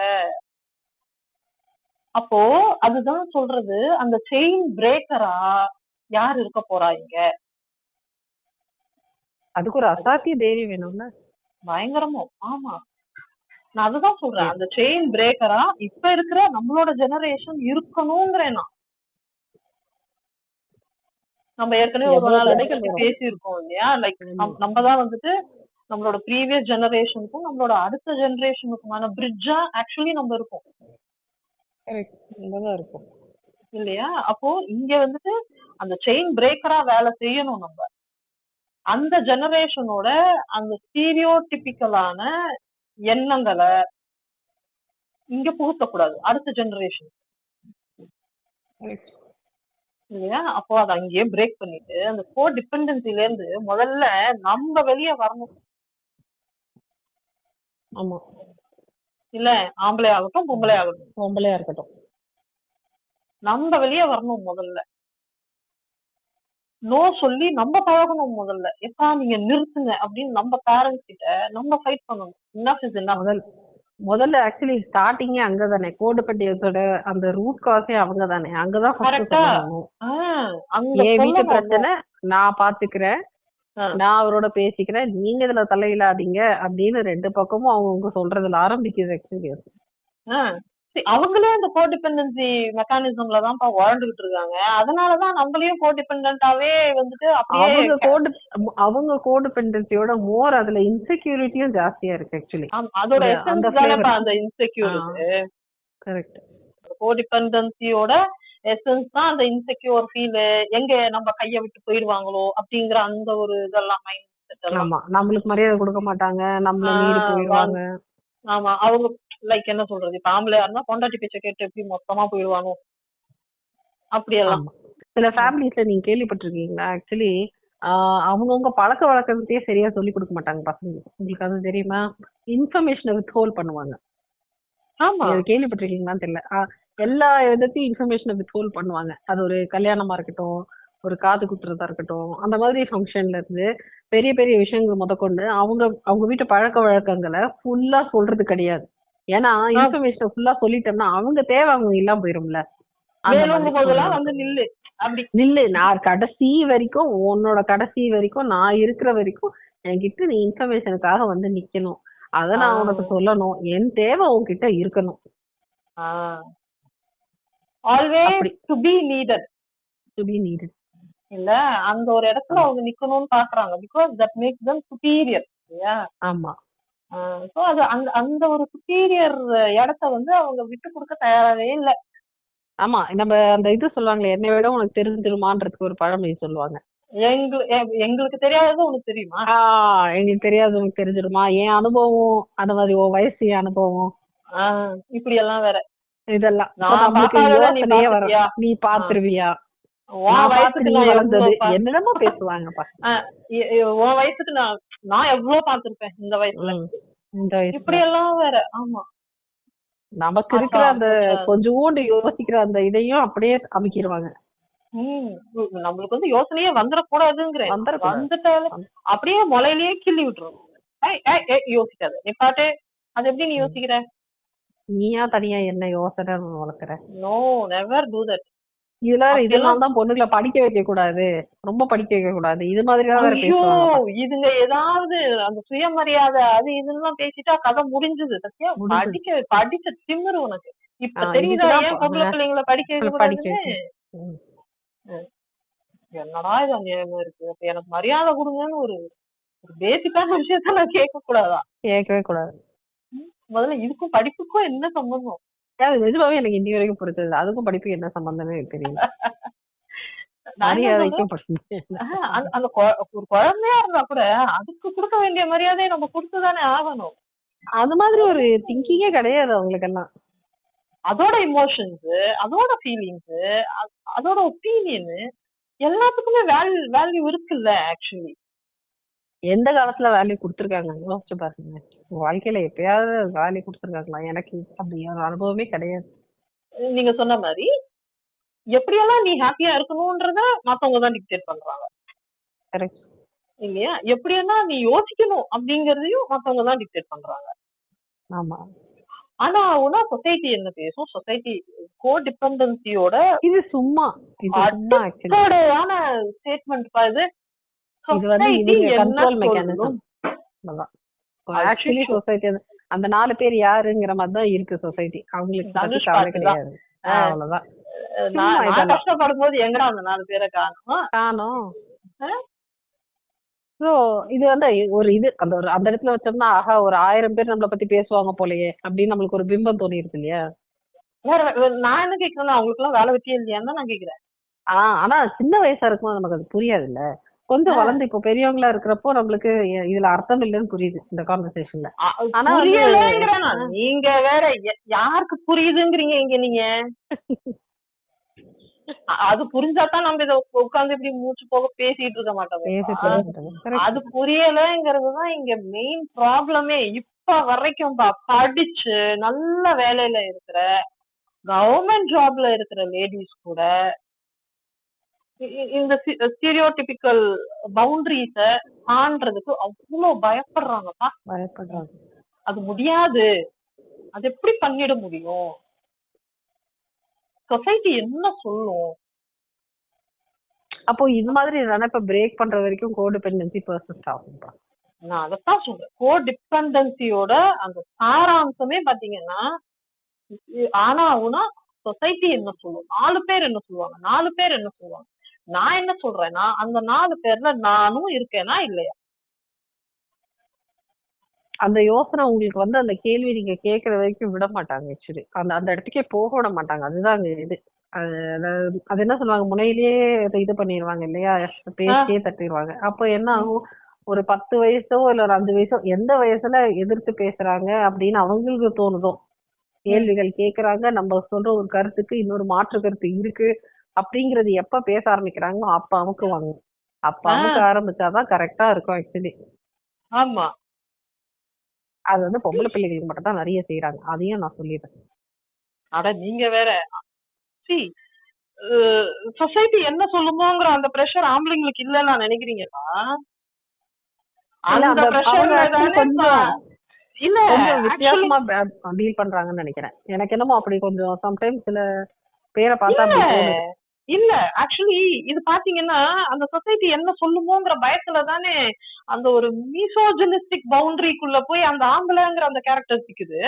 அப்போ அதுதான் சொல்றது, அந்த செயின் பிரேக்கரா யார் இருக்க போறாங்க? அதுக்கு ஒரு அசாத்திய தைரியம் வேணும்ல. பயங்கரமோ. ஆமா, நான் அதுதான் சொல்றேன், அந்த செயின் பிரேக்கரா இப்ப இருக்கிற நம்மளோட ஜெனரேஷன் இருக்கணும்ங்கிறேன். நம்ம ஏற்கனவே ஒரு நாள் பேசியிருக்கோம் இல்லையா, லைக் நம்ம தான் வந்துட்டு நம்மளோட ப்ரீவியஸ் ஜெனரேஷனுக்கும் நம்மளோட அடுத்த ஜெனரேஷனுக்குமான பிரிட்ஜா ஆக்சுவலி நம்ம இருக்கோம் இல்லையா? அப்போ இங்க வந்துட்டு அந்த செயின் பிரேக்கரா வேலை செய்யணும். நம்ம அந்த ஜெனரேஷனோட அந்த ஸ்டீரியோடிபிக்கலான எண்ணங்களை இங்க புகுத்தக்கூடாது அடுத்த ஜெனரேஷன் இல்லையா? அப்போ அதை அங்கேயே பிரேக் பண்ணிட்டு அந்த கோ டிபெண்டன்சில இருந்து முதல்ல நம்ம வெளியே வரணும். ஆமா, இல்ல ஆம்பளை ஆகட்டும் பொம்பளையா இருக்கட்டும் நம்ம வெளியே வரணும். முதல்ல நோ சொல்லி நம்ம பழகணும். முதல்ல எப்பா நீங்க நிறுத்துங்க அப்படின்னு நம்ம பேரண்ட்ஸ் கிட்ட நம்ம ஃபைட் பண்ணணும். என்ன முதல்ல ஆக்சுவலி ஸ்டார்டிங்கே அங்கதானே, கோடிபெண்டன்ஸோட அந்த ரூட் காஸே அவங்கதானே, அங்கதான் என் வீட்டு பிரச்சனை நான் பாத்துக்கிறேன், நான் அவரோட பேசிக்கிறேன், நீங்க இதுல தலையிடாதீங்க அப்படின்னு ரெண்டு பக்கமும் அவங்க சொல்றதுல ஆரம்பிக்குது ஆக்சுவலி. அவங்களே அந்த கோடிபெண்டன்சி மெக்கானிசம்ல தான் வாழ்ந்துகிட்டு இருக்காங்க. அதனாலதான் நம்மளையும் கோடிபெண்டன்டாவே வந்துட்டு அவங்க கோடிபெண்டன்சியோட மோர் அதுல இன்செக்யூரிட்டியும் ஜாஸ்தியா இருக்கு ஆக்சுவலி. அதோட எசன்ஸ் தானப்பா அந்த இன்செக்யூரிட்டி. கரெக்ட். கோடிபெண்டன்சியோட எசன்ஸ் தான் அந்த இன்செக்யூர் ஃபீல், எங்க நம்ம கைய விட்டு போயிடுவாங்களோ அப்படிங்கிற அந்த ஒரு இதெல்லாம் மைண்ட் செட். ஆமா, நம்மளுக்கு மரியாதை கொடுக்க மாட்டாங்க, நம்மள மீறி போயிடுவாங்க. ஆமா, அவங்க லைக் என்ன சொல்றது, இப்ப ஆம்பளையா இருந்தா பொண்டாட்டி பேச்ச கேட்டு எப்படி மொத்தமா போயிடுவானோ அப்படியெல்லாம் சில ஃபேமிலிஸ்ல நீங்க கேள்விப்பட்டிருக்கீங்களா? ஆக்சுவலி அவங்கவுங்க பழக்க வழக்கத்தையே சரியா சொல்லி கொடுக்க மாட்டாங்க பசங்களுக்கு. உங்களுக்கு அது தெரியுமா? இன்ஃபர்மேஷனை வித் ஹோல்ட் பண்ணுவாங்க. ஆமா, கேள்விப்பட்டிருக்கீங்களான்னு தெரியல. எல்லா விதத்தையும் இன்ஃபர்மேஷனை வித் ஹோல்ட் பண்ணுவாங்க. அது ஒரு கல்யாணமா இருக்கட்டும், ஒரு காது குத்துறதா இருக்கட்டும், அந்த மாதிரி ஃபங்க்ஷன்ல இருந்து பெரிய பெரிய விஷயங்கள் முதற்கொண்டு அவங்க வீட்டு பழக்க வழக்கங்களை ஃபுல்லா சொல்றது கிடையாது. ஏன்னா இன்ஃபர்மேஷனை ஃபுல்லா சொல்லிட்டோம்னா அவங்க தேவை அவங்க இல்லாம போயிரும்ல. நில்லு, நான் கடைசி வரைக்கும், உன்னோட கடைசி வரைக்கும் நான் இருக்கிற வரைக்கும் என்கிட்ட நீ இன்ஃபர்மேஷனுக்காக வந்து நிக்கணும், அத நான் உனக்கு சொல்லணும், என் தேவை உன்கிட்ட இருக்கணும். Always to be needed. இல்ல அந்த ஒரு இடத்துல அவங்க நிக்கணும்னு பாக்குறாங்க, because that makes them superior. ஆமா, சோ அது அந்த ஒரு சுப்பீரியர் இடத்த வந்து அவங்க விட்டு கொடுக்க தயாராகவே இல்லை. ஆமா, நம்ம அந்த இது சொல்லுவாங்களே, என்னை விட உனக்கு தெரிஞ்சிருமான்றதுக்கு ஒரு பழமொழி சொல்லுவாங்க. எங்களுக்கு தெரியாதது உனக்கு தெரியுமா, எங்களுக்கு தெரியாது உனக்கு தெரிஞ்சிருமா, என் அனுபவம் அந்த மாதிரி, உன் வயசு அனுபவம், இப்படி எல்லாம் வேற இதெல்லாம் நீ பாத்துருவியா, என்னென்னமோ பேசுவாங்கப்பா. உன் வயசுக்கு நான் எவ்வளவு பாத்திருப்பேன் இந்த வயசுல, இப்படி எல்லாம் வேற. ஆமா, நமக்கு இருக்கிற அந்த கொஞ்சோண்டு யோசிக்கிற அந்த இதையும் அப்படியே அமைக்கிடுவாங்க. நம்மளுக்கு வந்து யோசனையே வந்துடக்கூடாதுங்கிறேன், வந்துட்டாலும் அப்படியே முளையிலேயே கிள்ளி விட்டுரும். யோசிக்காத, நீ பாட்டு அது எப்படி நீ யோசிக்கிற, நீயா தனியா என்ன யோசனை வளர்க்குற? No, never do that. இதுல அப்படியெல்லாம் இதனால தான் பொண்ணுங்களை படிக்க வைக்க கூடாது, ரொம்ப படிக்க வைக்க கூடாது, இது மாதிரிலாம் வேற ஐயோ பேசுவாங்கப்பா. இதுங்க ஏதாவது அந்த சுயமரியாதை அது இதுன்னு பேசிட்டா கதை முடிஞ்சது சத்தியா. முடிஞ்சது. படிச்ச திமிரு உனக்கு இப்ப தெரியுதா இதுக்குதான் ஏன் பொம்பளை பிள்ளைங்களை படிக்க வைக்க படிக்க கூடாதுன்னு. வைக்க. ம். என்னடா இது அநியாயமா இருக்கு. அப்ப எனக்கு மரியாதை கொடுங்கன்னு ஒரு பேசிக்கான விஷயத்த நான் கேட்க கூடாதா? கேட்கவே கூடாது. முதல்ல இதுக்கும் படிப்புக்கும் என்ன சம்பந்தம்? அது நிஜமாவே எனக்கு இன்னி வரைக்கும் புரிஞ்சது. அதுக்கும் படிப்புக்கு என்ன சம்பந்தமே எனக்கு தெரியல. நான் என்ன மரியாதைக்கும் அந்த ஒரு குழந்தையா இருந்தா கூட அதுக்கு கொடுக்க வேண்டிய மரியாதையை நம்ம கொடுத்துதானே ஆகணும். அது மாதிரி ஒரு திங்கிங்கே கிடையாது அவங்களுக்கெல்லாம். அதோட இமோஷன்ஸ், அதோட ஃபீலிங்ஸ், அதோட ஒப்பீனியன் எல்லாத்துக்குமே வேல்யூ இருக்குல்ல. ஆக்சுவலி எந்த காலத்துல வேல்யூ கொடுத்துருக்காங்க யோசிச்சு பாருங்க. வாழ்க்கையில எப்பயாவது வேல்யூ கொடுத்துருக்காங்களா? எனக்கு அப்படி ஒரு அனுபவமே கிடையாது. நீங்க சொன்ன மாதிரி எப்படியெல்லாம் நீ ஹாப்பியா இருக்கணும்ன்றத மத்தவங்க தான் டிக்டேட் பண்றாங்க. கரெக்ட் இல்லையா? எப்படியெல்லாம் நீ யோசிக்கணும் அப்படிங்கறதையும் மத்தவங்க தான் டிக்டேட் பண்றாங்க. ஆமா. ஆனா சொசைட்டி என்ன பேசும்? சொசைட்டி கோ டிபெண்டன்சியோட இது சும்மா அடிப்படையான ஸ்டேட்மெண்ட் பா இது. இது வந்து இவங்க கண்ட்ரோல் மெக்கானிசம். ஆக்சுவலி சொசைட்டி அந்த 4 பேர் யாருங்கிற மாதிரி தான் இருக்கு சொசைட்டி. அவங்களுக்கு கவலை கிடையாது. அவ்வளவுதான். நான் கஷ்டப்படும் போது எங்கடா அந்த 4 பேரை காணோம். சோ இது வந்து ஒரு இது அந்த இடத்துல வச்சோம்னா ஆஹா ஒரு 1000 பேர் நம்மளை பத்தி பேசுவாங்க போலயே அப்படின்னு நம்மளுக்கு ஒரு பிம்பம் தோணி இருக்கு இல்லையா? நான் என்ன கேக்குறேன்னா அவங்களுக்கு எல்லாம் வேலை வெட்டியே இல்லையான்னு நான் கேக்குறேன். ஆனா சின்ன வயசா இருக்கும்போது நமக்கு அது புரியாது இல்ல. கொஞ்சம் வளர்ந்து இப்போ பெரியவங்களா இருக்கிறப்போ நம்மளுக்கு இதுல அர்த்தம் இல்லைன்னு புரியுது இந்த கான்வர்சேஷன்ல. ஆனா நீங்க வேற யாருக்கு புரியுதுங்கிறீங்க இங்க நீங்க? அது புரிஞ்சாதான் நம்ம இத உட்கார்ந்து இப்படி மூச்சு போக பேசிட்டு இருக்க மாட்டோம். அது புரியலங்கிறதுதான் இங்க மெயின் ப்ராப்ளமே. இப்ப வரைக்கும் படிச்சு நல்ல வேலையில இருக்கிற கவர்மெண்ட் ஜாப்ல இருக்கிற லேடிஸ் கூட இந்த ஸ்டீரியோடிபிக்கல் பவுண்டரிஸ தாண்டறதுக்கு அவ்வளவு பயப்படுறாங்கப்பா. அது முடியாது. அது எப்படி பண்ணிட முடியும்? சொசைட்டி என்ன சொல்லும்? அப்போ இது மாதிரி நினைப்ப பிரேக் பண்ற வரைக்கும் கோடிபெண்டன்சி பர்சிஸ்ட் ஆகும்பா. நான் அதத்தான் சொல்றேன். கோடிபெண்டன்சியோட அந்த சாராம்சமே பாத்தீங்கன்னா ஆனா சொசைட்டி என்ன சொல்லும், 4 பேர் என்ன சொல்லுவாங்க, 4 பேர் என்ன சொல்லுவாங்க. நான் என்ன சொல்றேன்னா அந்த 4 பேர்ல நானும் இருக்கேனா இல்லையா? அந்த யோசனை உங்களுக்கு வந்து அந்த கேள்வி நீங்க கேட்கற வரைக்கும் விட மாட்டாங்க. ஆக்சுவலி அந்த இடத்துக்கே போக விட மாட்டாங்க. அதுதான் அங்க இது. அது என்ன சொல்லுவாங்க, முனையிலேயே இது பண்ணிடுவாங்க இல்லையா, பேசியே தட்டிடுவாங்க. அப்போ என்ன ஆகும், ஒரு 10 வயசோ இல்ல ஒரு 5 வயசோ எந்த வயசுல எதிர்த்து பேசுறாங்க அப்படின்னு அவங்களுக்கு தோணுதோ, கேள்விகள் கேக்குறாங்க, நம்ம சொல்ற ஒரு கருத்துக்கு இன்னொரு மாற்று கருத்து இருக்கு அப்படிங்கறது எப்ப பேச ஆரம்பிக்கிறாங்களோ அப்ப அமுக்குவாங்க. அப்ப அமுக்க ஆரம்பிச்சாதான் கரெக்டா இருக்கும் ஆக்சுவலி. ஆமா. அது வந்து பொம்பளை பிள்ளைகளுக்கு மட்டும் தான் நிறைய செய்யறாங்க. அதையும் நான் சொல்லிடுறேன். அட நீங்க வேற சொசைட்டி என்ன சொல்லுமோங்கிற அந்த பிரஷர் ஆம்பளைங்களுக்கு இல்லன்னு நினைக்கிறீங்களா? அந்த பிரஷர்ல இல்ல வித்தியாசமா டீல் பண்றாங்கன்னு நினைக்கிறேன். எனக்கு என்னமோ அப்படி கொஞ்சம் சம்டைம்ஸ் சில பேரை பார்த்தா இல்ல. ஆக்சுவலி இது பாத்தீங்கன்னா அந்த சொசைட்டி என்ன சொல்லுமோங்கிற பயத்துல தானே அந்த ஒரு மிசோஜினிஸ்டிக் பவுண்டரிக்குள்ள போய் அந்த ஆம்பளைங்கிற அந்த கேரக்டர் சிக்குது.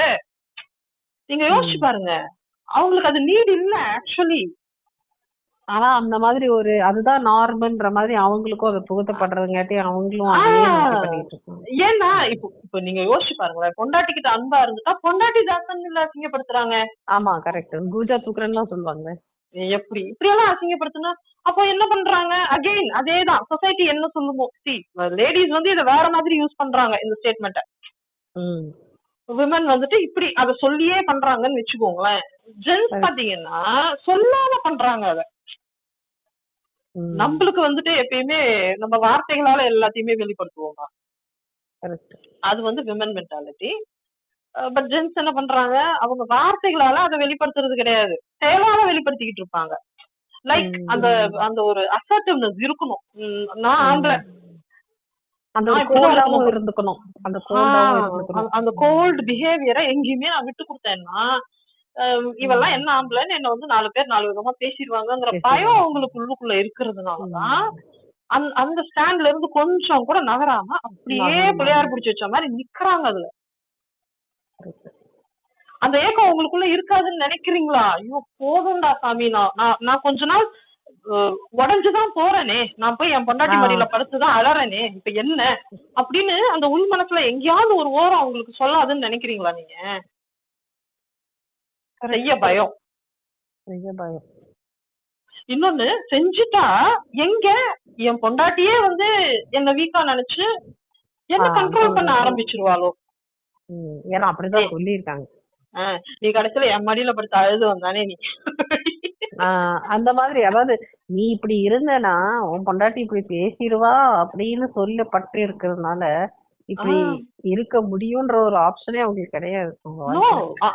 நீங்க யோசிச்சு பாருங்க, அவங்களுக்கு அது நீட் இல்ல ஆக்சுவலி. ஆனா அந்த மாதிரி ஒரு அதுதான் நார்மல்ன்ற மாதிரி அவங்களுக்கும் அதை புகுத்தப்படுறதுங்காட்டி அவங்களும் ஏன்னா இப்ப நீங்க யோசிச்சு பாருங்களேன், பொண்டாட்டிக்கிட்ட அன்பா இருந்துட்டா பொண்டாட்டி தாசன் இல்ல அசிங்கப்படுத்துறாங்க. ஆமா கரெக்ட். பூஜா தூக்குறேன்னு சொல்லுவாங்க. எப்படி இப்படி எல்லாம் அசிங்கப்படுத்தினா அப்போ என்ன பண்றாங்க? அகைன் அதேதான், சொசைட்டி என்ன சொல்லுமோ. லேடிஸ் வந்து இதை வேற மாதிரி யூஸ் பண்றாங்க இந்த ஸ்டேட்மெண்ட்ட. விமன் வந்துட்டு இப்படி அத சொல்லியே பண்றாங்கன்னு வச்சுக்கோங்களேன். ஜென்ஸ் பாத்தீங்கன்னா சொல்லாம பண்றாங்க அத. நம்மளுக்கு வந்துட்டு எப்பயுமே நம்ம வார்த்தைகளால எல்லாத்தையுமே வெளிப்படுத்துவோம். அது வந்து விமன் மென்டாலிட்டி. பட் ஜென்ஸ் என்ன பண்றாங்க, அவங்க வார்த்தைகளால அதை வெளிப்படுத்துறது கிடையாது, செயலால வெளிப்படுத்திக்கிட்டு இருப்பாங்க. லைக் அந்த அந்த ஒரு அசர்ட்டிவ்னஸ் இருக்கணும். நான் ஆம்பளை, அந்த கோல்ட் பிஹேவியரை எங்கேயுமே நான் விட்டு கொடுத்தேன்னா இவெல்லாம் என்ன ஆம்பளைன்னு என்ன வந்து 4 பேர் 4 விதமா பேசிடுவாங்கங்கிற பயம் அவங்களுக்கு உள்ளுக்குள்ள இருக்கிறதுனாலதான் அந்த ஸ்டாண்ட்ல இருந்து கொஞ்சம் கூட நகராம அப்படியே பிள்ளையார் பிடிச்சி வச்ச மாதிரி நிக்கிறாங்க அதுல. அந்த ஏக்கம் உங்களுக்குள்ள இருக்காதுன்னு நினைக்கிறீங்களா? ஐயோ போதும்டா சாமி, நான் கொஞ்ச நாள் உடஞ்சுதான் போறேனே, நான் போய் என் பொண்டாட்டி மடியில படுத்துதான் அழறேனே, இப்ப என்ன அப்படின்னு அந்த உள் மனசுல எங்கேயாவது ஒரு ஓரம் அவங்களுக்கு சொல்லாதுன்னு நினைக்கிறீங்களா நீங்க? செய்ய பயம். இன்னொன்னு செஞ்சுட்டா எங்க என் பொண்டாட்டியே வந்து என்ன வீக்கா நினைச்சு என்ன கண்ட்ரோல் பண்ண ஆரம்பிச்சிருவாளோ. ஏன்னா அப்படிதான் சொல்லிருக்காங்க. நீ கடைசியில என் மடியில படுத்து அழுது வந்தானே நீ. அந்த மாதிரி, அதாவது நீ இப்படி இருந்தனா உன் பொண்டாட்டி இப்படி பேசிடுவா அப்படின்னு சொல்லப்பட்டு இருக்கிறதுனால இப்படி இருக்க முடியும்ன்ற ஒரு ஆப்ஷனே அவங்களுக்கு கிடையாது.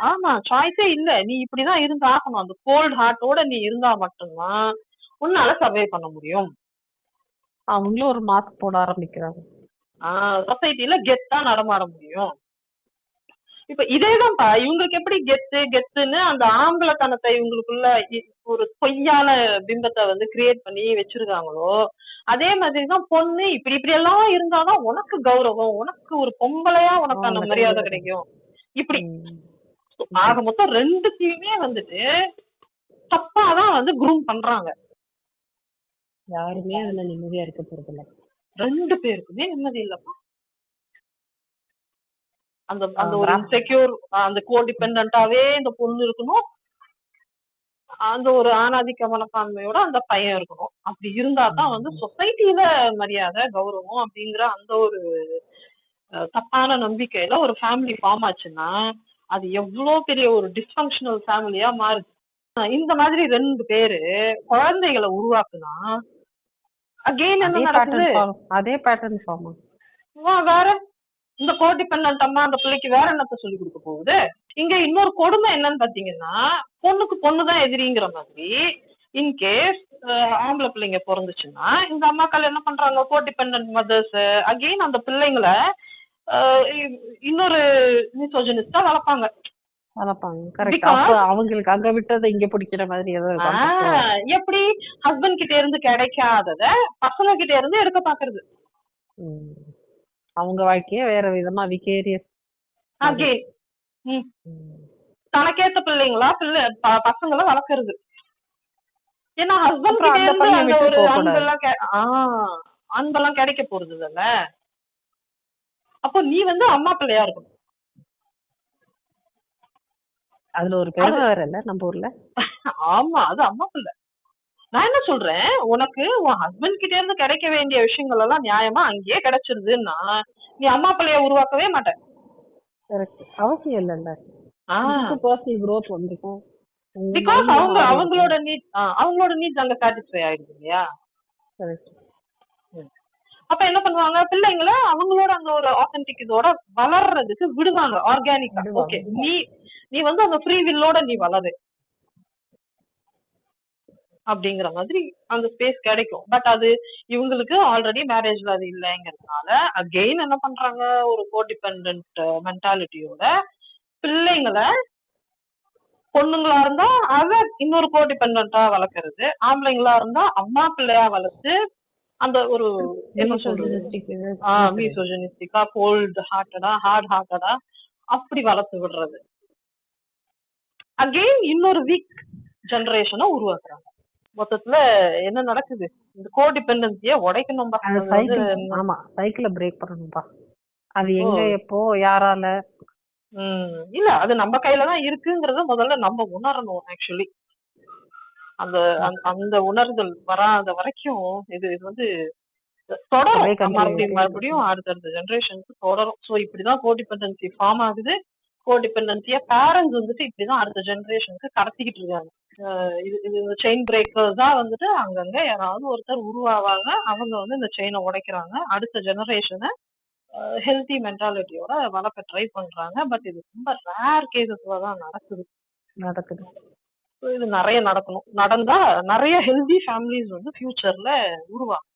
ஆமா, சாய்ஸே இல்ல. நீ இப்படிதான் இருந்தாகணும். அந்த கோல்ட் ஹார்ட்டோட நீ இருந்தா மட்டும்தான் உன்னால சர்வே பண்ண முடியும். அவங்களும் ஒரு மாஸ்க் போட ஆரம்பிக்கிறாங்க. சொசைட்டில கெத்தா நடமாட முடியும். இப்ப இதேதான்ப்பா இவங்களுக்கு எப்படி கெத்துன்னு அந்த ஆம்பளத்தனத்தை இவங்களுக்குள்ள ஒரு பொய்யான பிம்பத்தை வந்து கிரியேட் பண்ணி வச்சிருக்காங்களோ, அதே மாதிரிதான் பொண்ணு இப்படி இப்படி எல்லாம் இருந்தாதான் உனக்கு கௌரவம், உனக்கு ஒரு பொம்பளையா உனக்கான மரியாதை கிடைக்கும். இப்படி ஆக மொத்தம் ரெண்டுத்தையுமே வந்துட்டு தப்பாதான் வந்து குரூம் பண்றாங்க. யாருமே அதுல நிம்மதியா இருக்க போறது இல்ல. 2 பேருக்குமே நிம்மதி இல்லப்பா. அந்த ஒரு இன்செக்யூர், அந்த கோடிபெண்டன்டாவே இந்த பொண்ணு இருக்கணும், அந்த ஒரு ஆணாதிக்க மனப்பான்மையோட அந்த பையன் இருக்கணும். அப்படி இருந்தா தான் வந்து சொசைட்டில மரியாதை கௌரவம் அப்படிங்கிற அந்த ஒரு தப்பான நம்பிக்கையில ஒரு ஃபேமிலி ஃபார்ம் ஆச்சுன்னா அது எவ்வளவு பெரிய ஒரு டிஸ்பங்க்ஷனல் ஃபேமிலியா மாறுது. இந்த மாதிரி 2 பேரு குழந்தைகளை உருவாக்குனா அகெயின் என்ன நடக்குது? அதே பேட்டர்ன் ஃபார்ம். வேற இந்த கோடிபெண்டன்ட் அம்மா அந்த பிள்ளைக்கு வேற என்னத்த சொல்லி கொடுக்க போகுது? இங்க இன்னொரு கொடுமை என்னன்னு பாத்தீங்கன்னா, பொண்ணுக்கு பொண்ணுதான் எதிரிங்கிற மாதிரி இன்கேஸ் ஆம்பளை பிள்ளைங்க பிறந்துச்சுன்னா இந்த அம்மாக்கள் என்ன பண்றாங்க, கோடிபெண்டன்ட் மதர்ஸ் அகெயின் அந்த பிள்ளைங்களை இன்னொரு மிசோஜினிஸ்டா வளர்ப்பாங்க. அவங்களுக்கு அங்க விட்டதை இங்க பிடிக்கிற மாதிரி எப்படி ஹஸ்பண்ட் கிட்ட இருந்து கிடைக்காதத பசங்க கிட்ட இருந்து எடுக்க பாக்குறது. அவங்க வாழ்க்கைய வேற விதமா விகேரியஸ் தனக்கேத்த பிள்ளைங்களா பசங்களை வளர்க்கறது. ஏன்னா ஹஸ்பண்ட் கிட்ட இருந்து அந்த ஒரு அன்பெல்லாம் கிடைக்க போறது இல்ல. அப்போ நீ வந்து அம்மா பிள்ளையா இருக்கணும். அதுல ஒரு பெருமை வேற இல்ல நம்ம ஊர்ல. ஆமா, அது அம்மா பிள்ளை. நான் என்ன சொல்றேன், உனக்கு உன் ஹஸ்பண்ட் கிட்ட இருந்து கிடைக்க வேண்டிய விஷயங்கள் எல்லாம் நியாயமா அங்கேயே கிடைச்சிருதுன்னா நீ அம்மா பிள்ளைய உருவாக்கவே மாட்ட. அவசியம் இல்ல. Personal growth வந்துக்கும். பிகாஸ் அவங்களோட நீட்ஸ் அங்க சாட்டிஸ்ஃபை ஆயிடுது இல்லையா? அப்ப என்ன பண்ணுவாங்க, பிள்ளைங்களை அவங்களோட அந்த ஒரு ஆத்தென்டிக் இதோட வளர்றதுக்கு விடுவாங்க ஆர்கானிக்கா. ஓகே, நீ வந்து அந்த ஃப்ரீ வில்லோட நீ வளரு அப்படிங்கிற மாதிரி அந்த ஸ்பேஸ் கிடைக்கும். பட் அது இவங்களுக்கு ஆல்ரெடி மேரேஜ்ல அது இல்லைங்கிறதுனால அகெயின் என்ன பண்றாங்க, ஒரு கோடிபெண்டன்ட் மென்டாலிட்டியோட பிள்ளைங்களை பொண்ணுங்களா இருந்தா அத இன்னொரு கோடிபெண்டன்ட்டா வளர்க்கறது, ஆம்பளைங்களா இருந்தா அம்மா பிள்ளையா வளர்த்து அந்த ஒரு என்ன சொல்றது மிசோஜினிஸ்டிக்கா கோல்ட் ஹார்ட்டடா ஹார்ட் ஹார்ட்டடா அப்படி வளர்த்து விடுறது. அகெயின் இன்னொரு வீக் ஜெனரேஷனை உருவாக்குறாங்க. மொத்தத்துல என்ன நடக்குது, இந்த கோடிபெண்டன்சிய உடைக்கணும். ஆமா, சைக்கிள பிரேக் பண்ணணும்பா. அது எங்க எப்போ யாரால இல்ல, அது நம்ம கையில தான் இருக்குங்கறத முதல்ல நம்ம உணரணும். ஆக்சுவலி அந்த அந்த உணர்தல் வராத வரைக்கும் இது வந்து தொடரும், மறுபடியும் அடுத்தடுத்த ஜெனரேஷனுக்கு தொடரும். சோ இப்படிதான் கோடிபெண்டன்சி ஃபார்ம் ஆகுது. கோடிபெண்டன்சிய பேரண்ட்ஸ் வந்துட்டு இப்படிதான் அடுத்த ஜெனரேஷனுக்கு கடத்திக்கிட்டு இருக்காங்க. இது செயின் பிரேக்கர்ஸ் தான் வந்துட்டு அங்கங்க யாராவது ஒருத்தர் உருவாவாங்க, அவங்க வந்து இந்த செயினை உடைக்கிறாங்க, அடுத்த ஜெனரேஷனை ஹெல்தி மென்டாலிட்டியோட வளர்க்க ட்ரை பண்றாங்க. பட் இது ரொம்ப ரேர் கேசஸ்ல தான் நடக்குது. இது நிறைய நடக்கணும். நடந்தா நிறைய ஹெல்தி ஃபேமிலிஸ் வந்து ஃபியூச்சர்ல உருவாகும்.